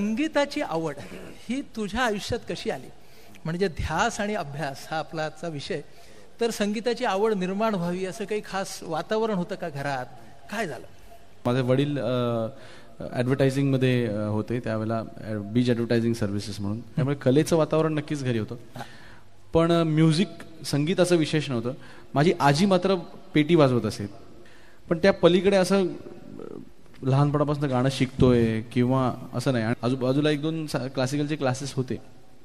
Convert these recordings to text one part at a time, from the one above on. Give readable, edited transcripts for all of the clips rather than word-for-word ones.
संगीताची आवड ही तुझ्या आयुष्यात कशी आली? म्हणजे ध्यास आणि अभ्यास हा आपला आजचा विषय, तर संगीताची आवड निर्माण व्हावी असं काही खास वातावरण होतं का घरात? काय झालं? माझे वडील ॲडव्हर्टायझिंगमध्ये होते त्यावेळेला, बीज ॲडव्हर्टायझिंग सर्व्हिसेस म्हणून, त्यामुळे कलेचं वातावरण नक्कीच घरी होतं. पण म्युझिक, संगीताचं विशेष नव्हतं. माझी आजी मात्र पेटी वाजवत असे, पण त्या पलीकडे असं लहानपणापासून गाणं शिकतोय किंवा असं नाही. आजूबाजूला एक दोन क्लासिकलचे क्लासेस होते,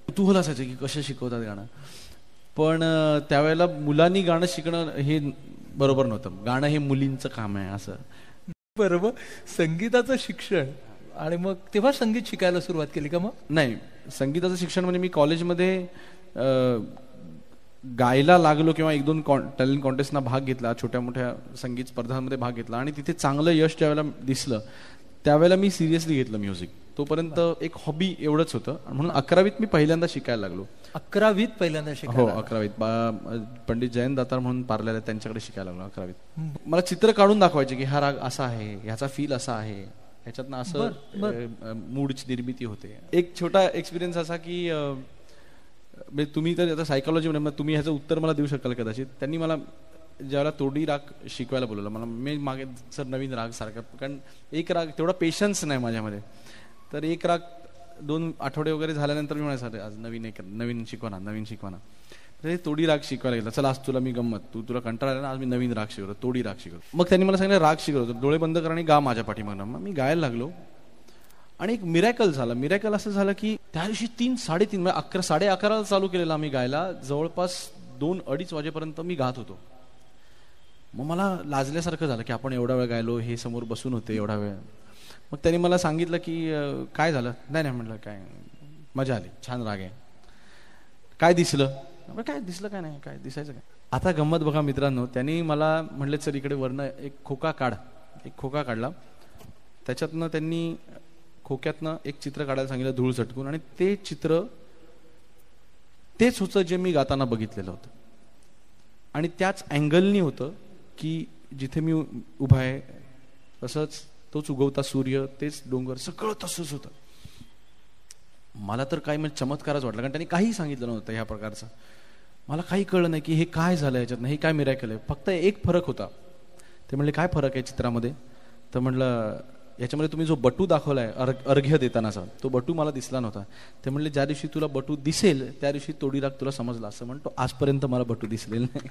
कुतूहल असायचे की कसं शिकवतात गाणं. पण त्यावेळेला मुलांनी गाणं शिकणं हे बरोबर नव्हतं. गाणं हे मुलींचं काम आहे असं. बरोबर. संगीताचं शिक्षण, आणि मग तेव्हा संगीत शिकायला सुरुवात केली का? मग नाही, संगीताचं शिक्षण म्हणजे मी कॉलेजमध्ये गायला लागलो किंवा एक दोन टॅलेंट कॉन्टेस्टना भाग घेतला, छोट्या मोठ्या संगीत स्पर्धांमध्ये भाग घेतला, आणि तिथे चांगलं यश ज्यावेळेला दिसलं त्यावेळेला मी सिरियसली घेतलं म्युझिक. तोपर्यंत एक हॉबी एवढंच होतं. म्हणून 11वीत मी पहिल्यांदा शिकायला लागलो. 11वीत पहिल्यांदा शिकायला? हो, 11वीत. पंडित जयंत दातार म्हणून पारलेले, त्यांच्याकडे शिकायला लागलो 11वीत. मला चित्र काढून दाखवायचे की हा राग असा आहे, ह्याचा फील असा आहे, ह्याच्यातनं असं मूडची निर्मिती होते. एक छोटा एक्सपिरियन्स असा की तुम्ही तर आता सायकोलॉजी म्हणजे तुम्ही ह्याचं उत्तर मला देऊ शकाल कदाचित. त्यांनी मला ज्यावेळेला तोडी राग शिकवायला बोलवलं, मला मी मागे सर नवीन राग सारखा, कारण एक राग तेवढा पेशन्स नाही माझ्यामध्ये. तर एक राग 2 आठवडे वगैरे झाल्यानंतर मी म्हणायचं आज नवीन शिकवा ना. तर तोडी राग शिकवायला गेला. चला आज तुला मी गंमत, तुला कंटाळा आला ना, आज मी नवीन राग शिकवतो, तोडी राग शिकवतो. मग त्यांनी मला सांगितलं राग शिकवतो, डोळे बंद करा आणि गा माझ्या पाठीमागनं. मग मी गायला लागलो आणि एक मिरॅकल झालं. मिरॅकल असं झालं की त्या दिवशी 3-3:30 म्हणजे 11:30 चालू केलेलं आम्ही गायला, जवळपास 2-2:30 वाजेपर्यंत मी गात होतो. मग मला लाजल्यासारखं झालं की आपण एवढा वेळ गायलो, हे समोर बसून होते एवढा वेळ. मग त्यांनी मला सांगितलं की काय झालं? नाही म्हटलं काय, मजा आली, छान राग आहे. काय दिसलं? काय दिसलं? काय नाही, काय दिसायचं काय. आता गंमत बघा मित्रांनो, त्यांनी मला म्हटले सर इकडे वरनं एक खोका काढ. एक खोका काढला, त्याच्यातनं त्यांनी खोक्यातनं एक चित्र काढायला सांगितलं धूळ चटकून, आणि ते चित्र तेच होतं जे मी गाताना बघितलेलं होतं. आणि त्याच अँगलनी होतं की जिथे मी उभा आहे तसंच तोच उगवता सूर्य, तेच डोंगर, सगळं तसंच होतं. मला तर काही म्हणजे चमत्कारच वाटला, कारण त्यांनी काही सांगितलं नव्हतं ह्या प्रकारचं. मला काही कळलं नाही की हे काय झालं याच्यातनं, हे काय मिरॅकल आहे. फक्त एक फरक होता. ते म्हणले काय फरक आहे चित्रामध्ये? तर म्हटलं याच्यामध्ये तुम्ही जो बटू दाखवलाय अर्घ्य देतानाचा, तो बटू मला दिसला नव्हता. ते म्हणले ज्या दिवशी तुला बटू दिसेल त्या दिवशी तोडी राग तुला समजला. असं म्हणतो आजपर्यंत मला बटू दिसलेलं नाही.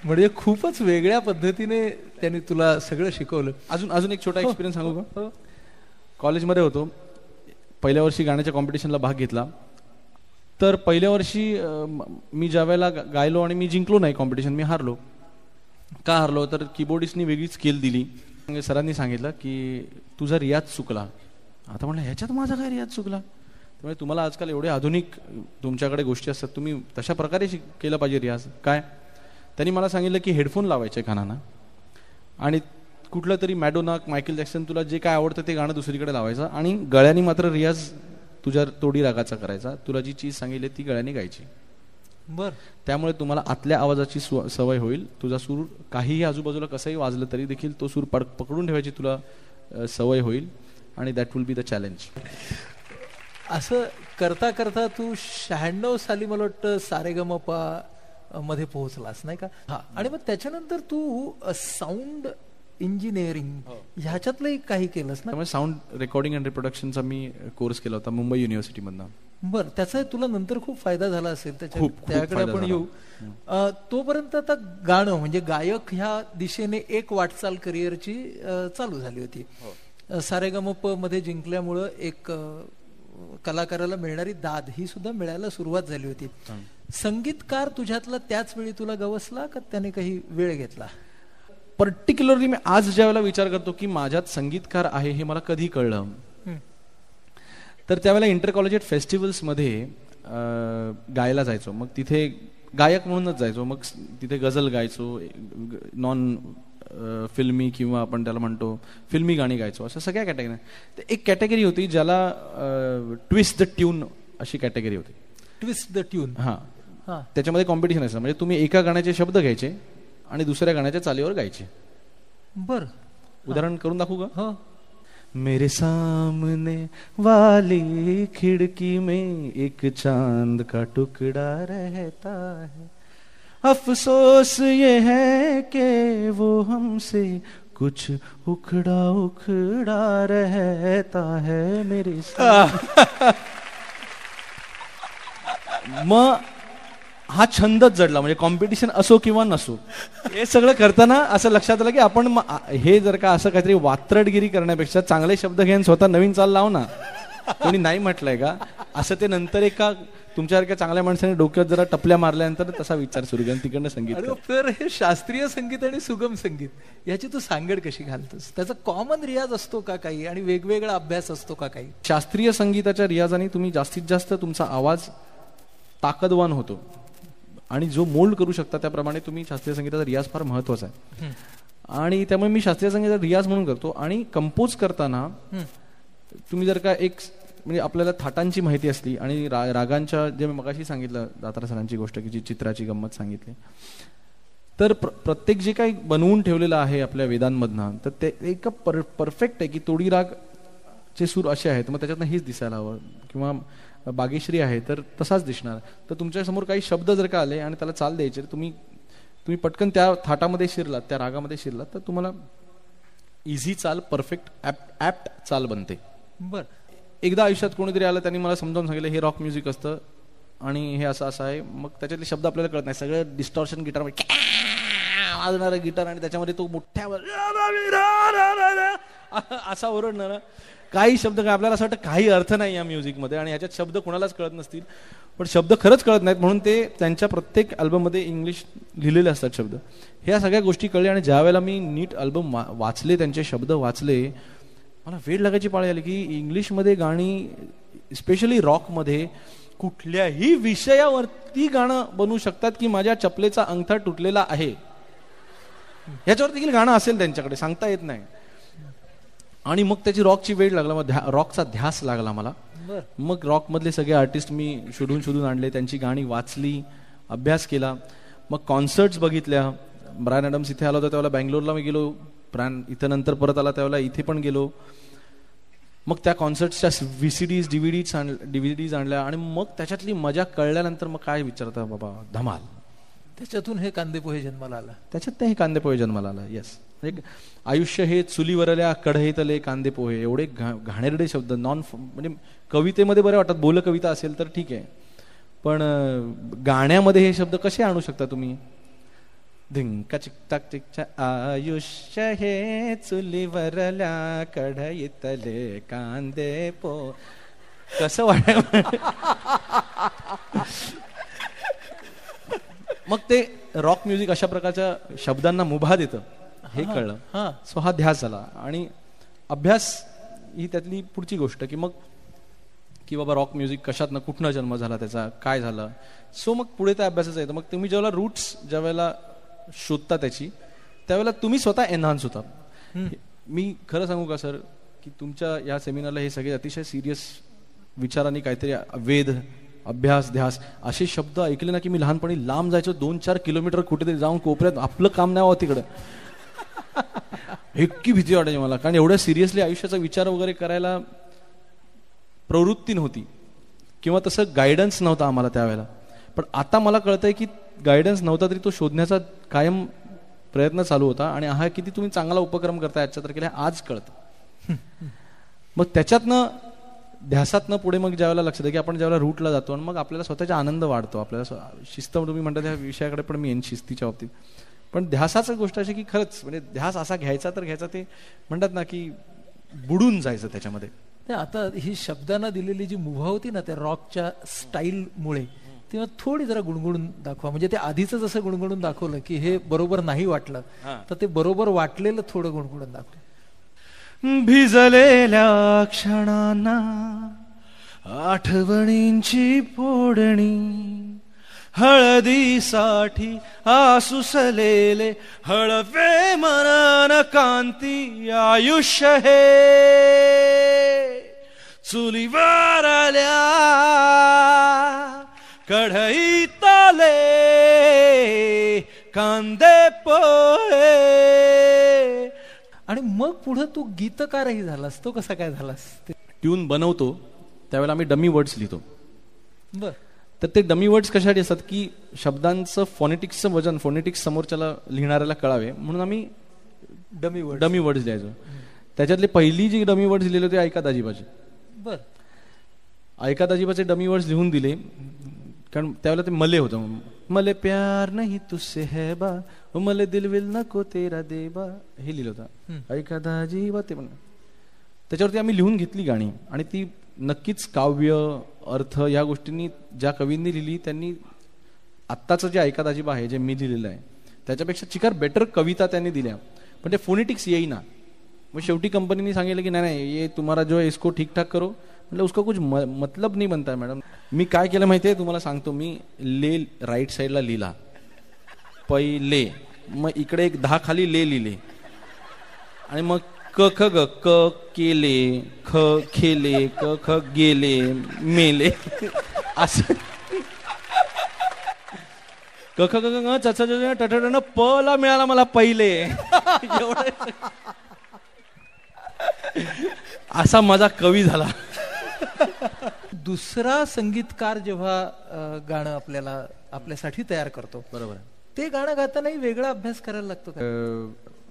म्हणजे खूपच वेगळ्या पद्धतीने त्यांनी तुला सगळं शिकवलं. अजून एक छोटा एक्सपिरियन्स सांगू का? कॉलेजमध्ये होतो, पहिल्या वर्षी गाण्याच्या कॉम्पिटिशनला भाग घेतला. तर पहिल्या वर्षी मी ज्या वेळेला गायलो आणि मी जिंकलो नाही कॉम्पिटिशन, मी हारलो. का हारलो? तर कीबोर्डिस्टनी वेगळी स्केल दिली. सरांनी सांगितलं की तुझा रियाज चुकला. आता म्हटलं ह्याच्यात माझा काय रियाज चुकला? त्यामुळे तुम्हाला आजकाल एवढे आधुनिक तुमच्याकडे गोष्टी असतात, तुम्ही तशा प्रकारे केलं पाहिजे रियाज. काय? त्यांनी मला सांगितलं की हेडफोन लावायचे कानांना, आणि कुठलं तरी मॅडोना, मायकेल जॅक्सन, तुला जे काय आवडतं ते गाणं दुसरीकडे लावायचं, आणि गळ्यानी मात्र रियाज तुझ्या तोडी रागाचा करायचा. तुला जी चीज सांगितली ती गळ्याने गायची. बर. त्यामुळे तुम्हाला आतल्या आवाजाची सवय होईल. तुझा सूर काहीही आजूबाजूला कसंही वाजलं तरी देखील तो सूर पकडून ठेवायची तुला सवय होईल, आणि that will be the challenge. असं करता करता तू 96 साली मला वाटतं सारेगमपा मध्ये पोहोचलास, नाही का? हा. आणि मग त्याच्यानंतर तू साऊंड इंजिनिअरिंग ह्याच्यातलंही काही केलंस ना? त्यामुळे साऊंड रेकॉर्डिंग अँड रिप्रोडक्शनचा मी कोर्स केला होता मुंबई युनिव्हर्सिटीमधनं. बरं, त्याचा तुला नंतर खूप फायदा झाला असेल. त्याकडे आपण येऊ. तोपर्यंत आता गाणं म्हणजे गायक ह्या दिशेने एक वाटचाल करिअरची चालू झाली होती. सारेगमप मध्ये जिंकल्यामुळं एक कलाकाराला मिळणारी दाद ही सुद्धा मिळायला सुरुवात झाली होती. संगीतकार तुझ्यातला त्याच वेळी तुला गवसला का त्याने काही वेळ घेतला? पर्टिक्युलरली मी आज ज्या वेळेला विचार करतो की माझ्यात संगीतकार आहे हे मला कधी कळलं, तर त्यावेळेला इंटर कॉलेजिएट फेस्टिवल्समध्ये गायला जायचो. मग तिथे गायक म्हणूनच जायचो. मग तिथे गझल गायचो, नॉन फिल्मी किंवा आपण त्याला म्हणतो फिल्मी गाणी गायचो. अशा सगळ्या कॅटेगरी. तर एक कॅटेगरी होती ज्याला ट्विस्ट द ट्यून अशी कॅटेगरी होती. Twist the tune? हां. त्याच्यामध्ये कॉम्पिटिशन असायचं. म्हणजे तुम्ही एका गाण्याचे शब्द घ्यायचे आणि दुसऱ्या गाण्याच्या चालीवर गायचे. बर. उदाहरण करून दाखवू का? मेरे सामने वाली खिड़की में एक चांद का टुकड़ा रहता है, अफसोस ये है कि वो हमसे कुछ उखड़ा उखड़ा रहता है मेरे साथ. मग हा छंदच जडला. म्हणजे कॉम्पिटिशन असो किंवा नसो, हे सगळं करताना असं लक्षात आलं की आपण हे जर का असं काहीतरी वात्रटगिरी करण्यापेक्षा चांगले शब्द घेऊन स्वतः नवीन चाल लाव ना. कोणी नाही म्हटलंय का असं? ते नंतर एका तुमच्यासारख्या चांगल्या माणसाने डोक्यात जरा टपल्या मारल्यानंतर तसा विचार सुरू केला, तिकडनं संगीत. तर हे शास्त्रीय संगीत आणि सुगम संगीत याची तू सांगड कशी घालतोस? त्याचा कॉमन रियाज असतो का काही, आणि वेगवेगळा अभ्यास असतो का काही? शास्त्रीय संगीताच्या रियाजाने तुम्ही जास्तीत जास्त तुमचा आवाज ताकदवान होतो, आणि जो मोल्ड करू शकता त्याप्रमाणे तुम्ही शास्त्रीय संगीताचा रियाज फार महत्वाचा आहे. आणि त्यामुळे मी शास्त्रीय संगीताचा रियाज म्हणून करतो. आणि कंपोज करताना तुम्ही जर का एक म्हणजे आपल्याला थाटांची माहिती असली आणि रागांच्या, जे मी मगाशी सांगितलं दातार सरांची गोष्ट की जी चित्राची गंमत सांगितली, तर प्रत्येक जे काही बनवून ठेवलेलं आहे आपल्या वेदांमधनं, तर ते एक परफेक्ट आहे की तोडी रागचे सूर असे आहेत, मग त्याच्यातनं हेच दिसायला हवं. किंवा बागेश्री आहे तर तसाच दिसणार. तर तुमच्या समोर काही शब्द जर का आले आणि त्याला चाल द्यायचे, तुम्ही पटकन त्या थाटामध्ये शिरलात, त्या रागामध्ये शिरलात, तर तुम्हाला इझी चाल, परफेक्ट ऍप्ट चाल बनते. बर. एकदा आयुष्यात कोणीतरी आलं, त्यांनी मला समजावून सांगितलं हे रॉक म्युझिक असतं आणि हे असं असं आहे. मग त्याच्यातले शब्द आपल्याला कळत नाही, सगळं डिस्टॉर्शन गिटार वाजणारा गिटार, आणि त्याच्यामध्ये तो मोठ्या असा ओरडणारा काही शब्द, काय आपल्याला असं वाटतं काही अर्थ नाही या म्युझिकमध्ये, आणि ह्याच्यात शब्द कोणालाच कळत नसतील. पण शब्द खरंच कळत नाहीत, म्हणून ते त्यांच्या प्रत्येक अल्बममध्ये इंग्लिश लिहिलेले असतात शब्द. ह्या सगळ्या गोष्टी कळल्या, आणि ज्या वेळेला मी नीट अल्बम वाचले, त्यांचे शब्द वाचले, मला वेळ लागायची पाळी आली की इंग्लिशमध्ये गाणी, स्पेशली रॉकमध्ये, कुठल्याही विषयावरती गाणं बनवू शकतात की माझ्या चपलेचा अंगठा तुटलेला आहे याच्यावर देखील गाणं असेल त्यांच्याकडे, सांगता येत नाही. आणि मग त्याची रॉकची वेळ लागला, मग रॉकचा ध्यास लागला मला. मग रॉक मधले सगळे आर्टिस्ट मी शोधून आणले, त्यांची गाणी वाचली, अभ्यास केला. मग कॉन्सर्ट्स बघितल्या. ब्रायन ॲडम्स इथे आला होता त्यावेळेला बँगलोरला मी गेलो, ब्रायन इथं नंतर परत आला त्यावेळेला इथे पण गेलो. मग त्या कॉन्सर्ट्सच्या डीव्हीडीज आणल्या, आणि मग त्याच्यातली मजा कळल्यानंतर मग काय विचारता बाबा, धमाल. त्याच्यातून हे कांदेपोहे जन्माला आला. त्याच्यात हे कांदेपोहे जन्माला आला. येस. आयुष्य हे चुलीवरल्या कढईतले कांदेपोहे, एवढे घाणेरडे शब्द. म्हणजे कवितेमध्ये बरे वाटतात, बोल कविता असेल तर ठीक आहे, पण गाण्यामध्ये हे शब्द कसे आणू शकता तुम्ही? धिंका चिकटाक चिकच्या आयुष्य हे चुलीवरल्या कढईतले कांदे पो, कसं वाटत? मग ते रॉक म्युझिक अशा प्रकारच्या शब्दांना मुभा देतं हे कळलं. सो हा ध्यास झाला. आणि अभ्यास ही त्यातली पुढची गोष्ट, की मग की बाबा रॉक म्युझिक कशातनं, कुठनं जन्म झाला त्याचा, काय झालं. सो मग पुढे त्या अभ्यासाचं येतं. मग तुम्ही ज्यावेळेला रूट्स ज्यावेळेला शोधता त्याची, त्यावेळेला तुम्ही स्वतः एनहान्स होता. मी खरं सांगू का सर, की तुमच्या या सेमिनारला हे सगळे अतिशय सिरियस विचारांनी काहीतरी वेद, अभ्यास, ध्यास असे शब्द ऐकले ना की मी लहानपणी लांब जायचो, 2-4 किलोमीटर कुठेतरी जाऊन कोपऱ्यात, आपलं काम नाही व्हावं तिकडं. इतकी भीती वाटायची मला, कारण एवढ्या सिरियसली आयुष्याचा विचार वगैरे करायला प्रवृत्ती नव्हती, किंवा तसं गायडन्स नव्हता आम्हाला त्यावेळेला. पण आता मला कळतंय की गायडन्स नव्हता तरी तो शोधण्याचा कायम प्रयत्न चालू होता. आणि हा किती तुम्ही चांगला उपक्रम करताय आजच्या तारखेला आज कळतं. मग त्याच्यातनं ध्यासातनं पुढे मग ज्यावेळेला लक्षात आहे की आपण ज्यावेळेला रूटला जातो, आणि मग आपल्याला स्वतःचा आनंद वाढतो, आपल्याला शिस्त, तुम्ही म्हणता त्या विषयाकडे पण मी येईन शिस्तीच्या बाबतीत. पण ध्यासाचं गोष्ट अशी की खरंच म्हणजे ध्यास असा घ्यायचा तर घ्यायचा, ते म्हणतात ना की बुडून जायचं त्याच्यामध्ये. आता ही शब्दांना दिलेली जी मुभा होती ना त्या रॉकच्या स्टाईलमुळे, तेव्हा थोडी जरा गुणगुणून दाखवा. म्हणजे ते आधीच जसं गुणगुणून दाखवलं की हे बरोबर नाही वाटलं, तर ते बरोबर वाटलेलं थोडं गुणगुणून दाखव. भिजलेल्या क्षणांना आठवणींची फोडणी, हळदीसाठी आसुसलेले हळवे मनान कांती, आयुष्य हे चुलीवर आल्या कढईतले कांदे पोहे. आणि मग पुढे तू गीतकारही झालास, तो कसा काय झालास? ट्यून बनवतो त्यावेळेला आम्ही डमी वर्ड्स लिहितो. बर. तर ते डमी वर्ड्स कशासाठी असतात की शब्दांचं फोनेटिक्सचं वजन, फोनेटिक्स समोरच्याला लिहिणाऱ्याला कळावे म्हणून आम्ही डमी वर्ड्स लिहायचो. त्याच्यातली पहिली जी डमी वर्ड्स लिहिले होते ऐका दाजीबाचे. बर. ऐका दाजीबाचे डमी वर्ड्स लिहून दिले कारण त्यावेळेला ते मले होतं. मले प्यार नाही तुझसे है बा, मले दिलविल नको तेरा देबा, हे लिहिलं होतं. ऐका दाजीबा ते पण. त्याच्यावरती आम्ही लिहून घेतली गाणी आणि ती नक्कीच काव्य, अर्थ या गोष्टींनी ज्या कवींनी लिहिली त्यांनी आत्ताचं जे ऐका दाजीबा आहे जे मी लिहिलेलं आहे त्याच्यापेक्षा चिकार बेटर कविता त्यांनी दिल्या, पण ते फोनेटिक्स येईना. मग शेवटी कंपनीने सांगितलं की नाही ये तुम्हारा जो है इसको ठीक ठाक करो. मतलब उसका कुछ मतलब नहीं बनता है मॅडम. मी काय केलं माहितीये तुम्हाला सांगतो. मी ले राईट साईडला लिहिला पहिले, मग इकडे एक 10 खाली ले लिहिले आणि मग क ख ग क केले, ख खेले, क ख गेले, मेले असं क ख ग च प ला मिळाला मला पहिले. एवढं असा माझा कवी झाला. दुसरा संगीतकार जेव्हा गाणं आपल्यासाठी तयार करतो, बरोबर, ते गाणं गातानाही वेगळा अभ्यास करायला लागतो का?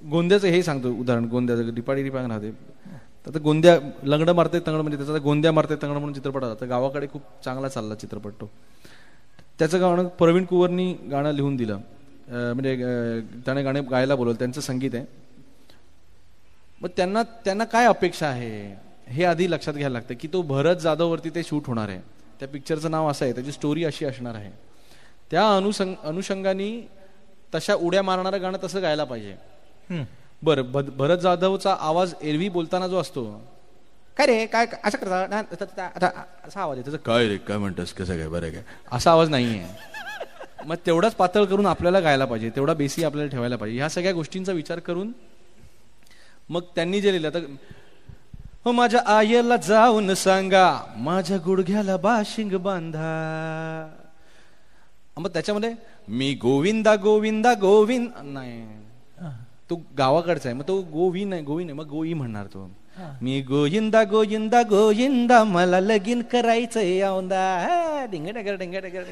गोंद्याचं हे सांगतो उदाहरण. गोंद्याचं डिपाडी डिपांग राहते तर गोंद्या लंगडं मारते तंगड म्हणजे त्याचा गोंद्या मारते तंगड म्हणून चित्रपट होता. तर गावाकडे खूप चांगला चालला चित्रपट तो. त्याचं गाणं प्रवीण कुंवरनी गाणं लिहून दिलं, म्हणजे त्याने गाणे गायला बोलवलं, त्यांचं संगीत आहे. मग त्यांना काय अपेक्षा आहे हे आधी लक्षात घ्यायला लागतं की तो भरत जाधववरती ते शूट होणार आहे, त्या पिक्चरचं नाव असं आहे, त्याची स्टोरी अशी असणार आहे. त्या अनुषंगाने तशा उड्या मारणारं गाणं तसं गायला पाहिजे. बरं, भरत जाधवचा आवाज एरवी बोलताना जो असतो, काय रे काय असं करता असा आवाज आहे त्याचा, काय रे काय म्हणतोस कसं काय बरं काय, असा आवाज नाहीये. मग तेवढाच पातळ करून आपल्याला गायला पाहिजे, तेवढा बेसी आपल्याला ठेवायला पाहिजे. ह्या सगळ्या गोष्टींचा विचार करून मग त्यांनी जे लिहिलं तर हो माझ्या आईला जाऊन सांगा माझ्या गुडघ्याला बाशिंग बांधा. मग त्याच्यामध्ये मी गोविंदा गोविंदा गोविंद नाही, तो गावाकडचा आहे, मग तो गोविंद आहे, मग गोई म्हणणार तो. मी गोविंदा गोविंदा गोविंदा मला लगीन करायचंय औंदा डिंग डगर डिंग डगर.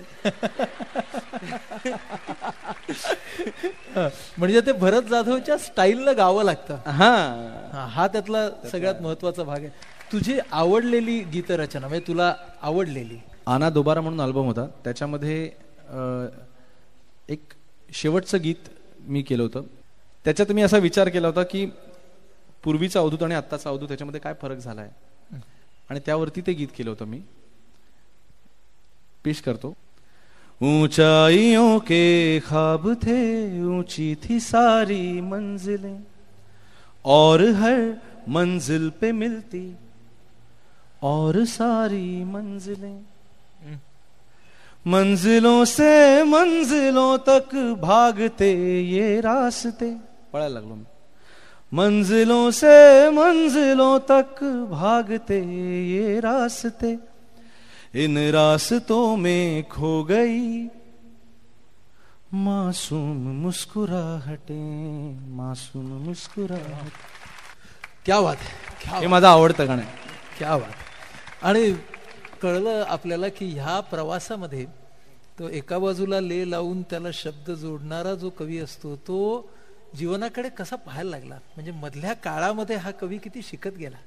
म्हणजे ते भरत जाधवच्या स्टाईलनं गावं लागतं. हा त्यातला सगळ्यात महत्वाचा भाग आहे. तुझी आवडलेली गीतरचना म्हणजे तुला आवडलेली आना दोबारा म्हणून अल्बम होता, त्याच्यामध्ये एक शेवटचं गीत मी केलं होतं. त्याच्यात मी असा विचार केला होता की पूर्वीचा अवधूत आणि आत्ताचा अवधूत त्याच्यामध्ये काय फरक झालाय, आणि त्यावरती ते गीत केलं होतं मी. पेश करतो. ऊंचाइयों के ख्वाब थे ऊंची थी सारी मंजिलें और हर मंजिल पे मिलती और सारी मंजिलें, मंजिलों से मंजिलों तक भागते ये रास्ते. पळायला लागलो मी. मंजिलों से मंजिलों तक भागते ये रास्ते, इन रास्तों में खो गई मासूम मुस्कुराहटें, मासूम मुस्कुराहट. क्या बात आहे. हे माझं आवडतं गाणं. क्या बात. आणि कळलं आपल्याला की ह्या प्रवासामध्ये तो एका बाजूला ले लावून त्याला शब्द जोडणारा जो कवी असतो तो जीवनाकडे कसा पाहायला लागला. म्हणजे मधल्या काळामध्ये हा कवी किती शिकत गेला,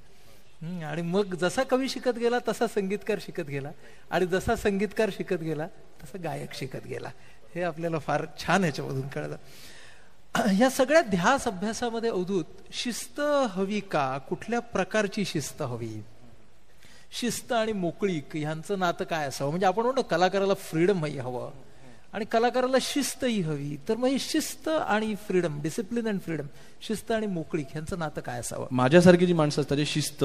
आणि मग जसा कवी शिकत गेला तसा संगीतकार शिकत गेला, आणि जसा संगीतकार शिकत गेला तसा गायक शिकत गेला. हे आपल्याला फार छान ह्याच्यामधून कळलं. या सगळ्या ध्यास अभ्यासामध्ये अवधूत शिस्त हवी का, कुठल्या प्रकारची शिस्त हवी, शिस्त आणि मोकळीक ह्यांचं नातं काय असावं. म्हणजे आपण म्हणतो कलाकाराला फ्रीडमही हवं आणि कलाकाराला शिस्तही हवी. तर मग ही शिस्त आणि फ्रीडम, डिसिप्लिन अँड फ्रीडम, शिस्त आणि मोकळीक ह्यांचं नातं काय असावं. माझ्यासारखी जी माणसं असतात जे शिस्त,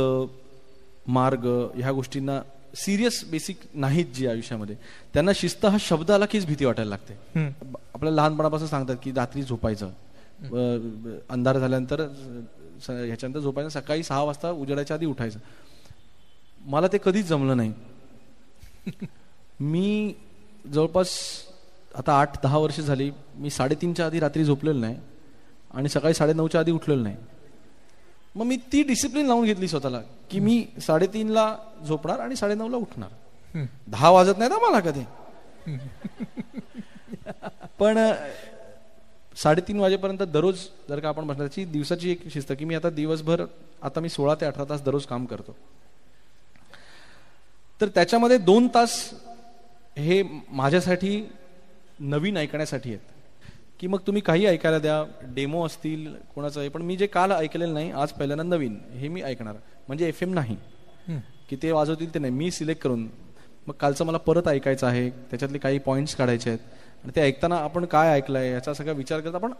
मार्ग ह्या गोष्टींना सिरियस बेसिक नाहीत जी आयुष्यामध्ये, त्यांना शिस्त हा शब्द आला कीच भीती वाटायला लागते. आपल्याला लहानपणापासून सांगतात की रात्री झोपायचं, अंधार झाल्यानंतर ह्याच्यानंतर झोपायचं, सकाळी 6 वाजता उजेडाच्या आधी उठायचं. मला ते कधीच जमलं नाही. मी जवळपास आता 8-10 वर्ष झाली मी 3:30च्या आधी रात्री झोपलेलं नाही आणि सकाळी 9:30च्या आधी उठलेलं नाही. मग मी ती डिसिप्लिन लावून घेतली स्वतःला की मी 3:30ला झोपणार आणि 9:30ला उठणार. 10 वाजत नाही ना मला कधी, पण 3:30 वाजेपर्यंत दररोज जर का आपण म्हटलं, त्याची दिवसाची एक शिस्त की मी आता दिवसभर, आता मी 16 ते 18 तास दररोज काम करतो, तर त्याच्यामध्ये 2 तास हे माझ्यासाठी नवीन ऐकण्यासाठी आहेत. की मग तुम्ही काही ऐकायला द्या, डेमो असतील कोणाचं आहे, पण मी जे काल ऐकलेलं नाही आज पहिल्यांदा नवीन हे मी ऐकणार. म्हणजे FM नाही की ते वाजवतील ते नाही, मी सिलेक्ट करून मग कालचं मला परत ऐकायचं आहे, त्याच्यातले काही पॉईंट्स काढायचे आहेत आणि ते ऐकताना आपण काय ऐकलंय याचा सगळा विचार करत आपण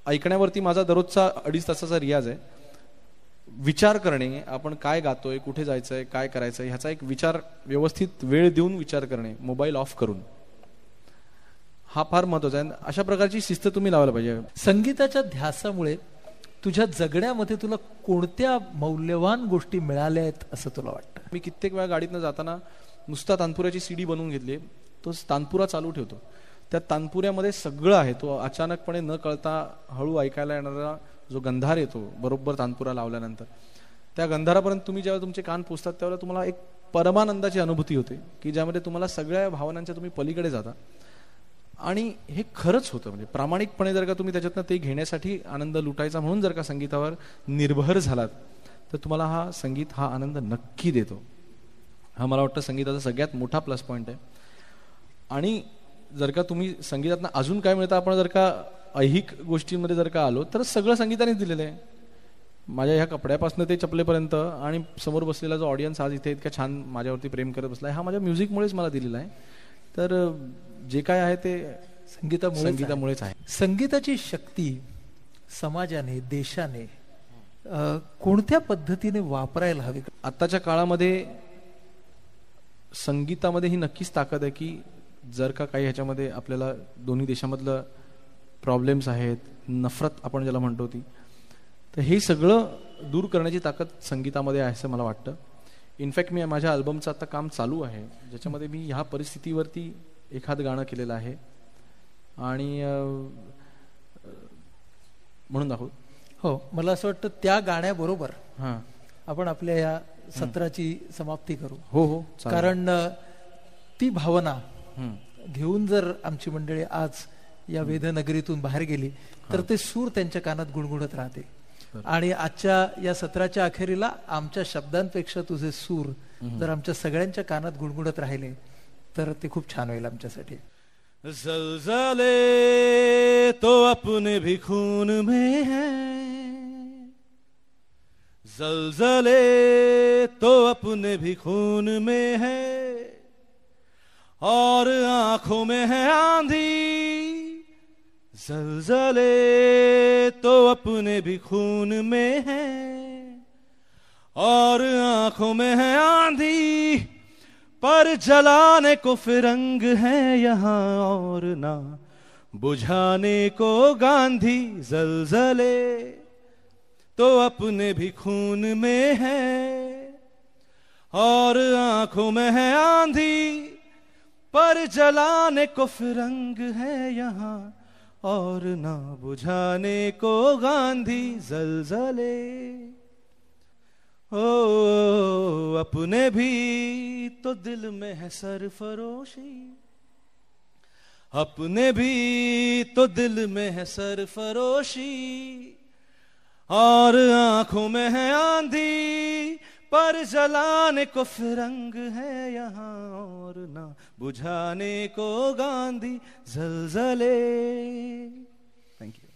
ऐकण्यावरती माझा दररोजचा 2.5 तासाचा रियाज आहे. विचार करणे, आपण काय गातोय, कुठे जायचंय, काय करायचंय ह्याचा एक विचार, व्यवस्थित वेळ देऊन विचार करणे, मोबाईल ऑफ करून, हा फार महत्वाचा आहे. अशा प्रकारची शिस्त तुम्ही लावायला पाहिजे. संगीताच्या ध्यासामुळे तुझ्या जगण्यामध्ये तुला कोणत्या मौल्यवान गोष्टी मिळाल्या आहेत असं तुला वाटतं? मी कित्येक वेळा गाडीतनं जाताना नुसता तानपुऱ्याची CD बनवून घेतली, तो तानपुरा चालू ठेवतो. त्या तानपुऱ्यामध्ये सगळं आहे. तो अचानकपणे न कळता हळू ऐकायला येणारा जो गंधार येतो बरोबर तानपुरा लावल्यानंतर, त्या गंधारापर्यंत तुम्ही जेव्हा तुमचे कान पोचतात त्यावेळेला तुम्हाला एक परमानंदाची अनुभूती होते की ज्यामध्ये तुम्हाला सगळ्या भावनांच्या तुम्ही पलीकडे जाता. आणि हे खरंच होतं, म्हणजे प्रामाणिकपणे जर का तुम्ही त्याच्यातनं ते घेण्यासाठी आनंद लुटायचा म्हणून जर का संगीतावर निर्भर झालात तर तुम्हाला हा संगीत हा आनंद नक्की देतो. हा मला वाटतं संगीताचा सगळ्यात मोठा प्लस पॉईंट आहे. आणि जर का तुम्ही संगीतातनं अजून काय मिळतं, आपण जर का ऐहिक गोष्टींमध्ये जर का आलो तर सगळं संगीतानेच दिलेलं आहे. माझ्या ह्या कपड्यापासून ते चपलेपर्यंत आणि समोर बसलेला जो ऑडियन्स आज इथे इतका छान माझ्यावरती प्रेम करत बसला, हा माझ्या म्युझिकमुळेच मला दिलेला आहे. तर जे काय आहे ते संगीतामुळेच आहे. संगीताची शक्ती समाजाने, देशाने कोणत्या पद्धतीने वापरायला हवी? आत्ताच्या काळामध्ये संगीतामध्ये ही नक्कीच ताकद आहे की जर का काही ह्याच्यामध्ये आपल्याला दोन्ही देशामधलं प्रॉब्लेम्स आहेत, नफरत आपण ज्याला म्हणतो ती, तर हे सगळं दूर करण्याची ताकद संगीतामध्ये आहे असं मला वाटतं. इनफॅक्ट मी माझ्या अल्बमचं आता काम चालू आहे ज्याच्यामध्ये मी ह्या परिस्थितीवरती एखादं गाणं केलेलं आहे आणि म्हणून दाखवू. हो, मला असं वाटतं त्या गाण्याबरोबर आपण आपल्या या सत्राची समाप्ती करू. हो हो, कारण ती भावना घेऊन जर आमची मंडळी आज या वेदनगरीतून बाहेर गेली तर ते सूर त्यांच्या कानात गुणगुणत राहते. आणि आजच्या या सत्राच्या अखेरीला आमच्या शब्दांपेक्षा तुझे सूर जर आमच्या सगळ्यांच्या कानात गुणगुणत राहिले तर ते खूप छान होईल आमच्यासाठी. ज़लज़ले तो अपने भी खून में है, ज़लज़ले तो अपने भी खून में है, और आंखों में है आंधी, ज़लज़ले तो अपने भी खून में है, और आंखों में है आंधी, पर जलाने को फिरंग है यहाँ और ना बुझाने को गांधी, ज़लज़ले तो अपने भी खून में है, और आंखों में है आंधी, पर जलाने को फिरंग है यहाँ और ना बुझाने को गांधी, ज़लज़ले ओ अपने भी तो दिल में है सरफरोशी, अपने भी तो दिल में है सरफरोशी, और आंखों में है आंधी, पर जलाने को फिरंग है यहाँ और ना बुझाने को गांधी, ज़लज़ले. Thank you.